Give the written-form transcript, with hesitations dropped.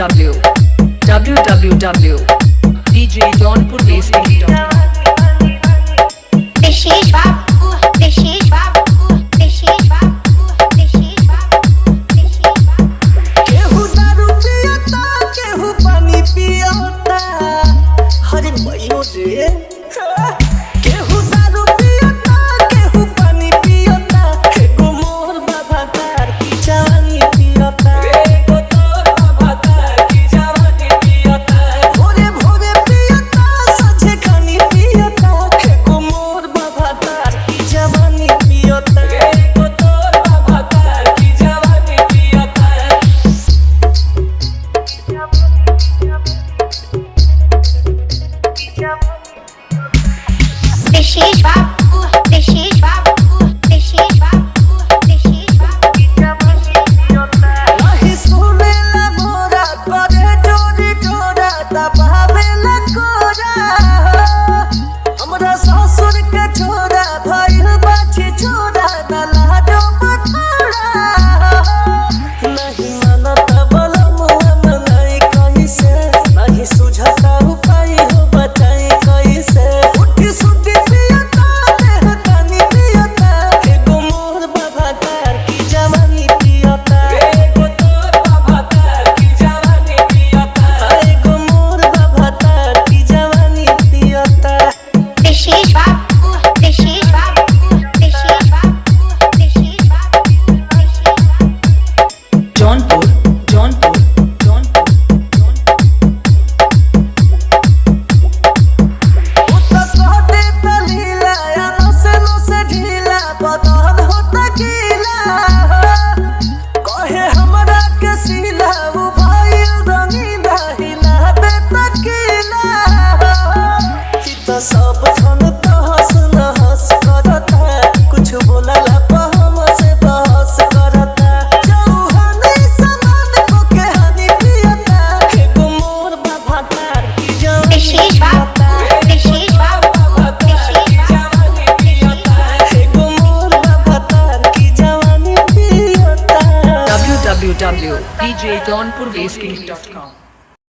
www.djjaunpurbassking.com विशेष बाबू विशेष बाबू विशेष बाबू विशेष बाबू विशेष बाबू केहू दारू पियता केहू पानी पियता हरे मइयो रे केहू दारू पियता केहू पानी पियता एगो मोर बाबा तार की जवानी पियता एगो तोर बाबा तार की जवानी पियता भोरे भोरे पियता सझे खानी पियता एगो मोर बाबा तार की जवानी पियता एगो तोर बाबा तार की जवानी पियता विशेष बाबू विशेष बाबू विशेष बाबू विशेष बाबू नहीं सुनेला मोरा करे चोरी चोरा दबावेला कोरा हमरा ससुर के छोरा भइल बाछी छोरा न लाजो पठोरा नहीं मानत बलम हम नहीं कैसे नहीं सुझता उपाय हो बताई कैसे उठी सुती पियता देह तानी पियता एगो मोर बाबा तार की जवानी पियता एगो तोर बाबा तार की जवानी पियता एगो मोर बाबा तार की जवानी पियता विशेष बाबू विशेष बाबू विशेष बाबू विशेष बाबू विशेष बाबू जौनपुर उता कहते तलीला या नसे नसे ढीला बदन होता गीला कहे हमरा के सीला वो भाई रंगीला हिला दे तकीला कि तो सब खन तहस नहस करता कुछ बोलला पर हमसे बहस करता चौहानी सनन को के हनी पियता एगो मोर बाबा तार की जवानी विशेष बाबू विशेष बाबू विशेष जवानी पियता एगो मोर बाबा तार की जवानी पियता www.djjaunpurbassking.com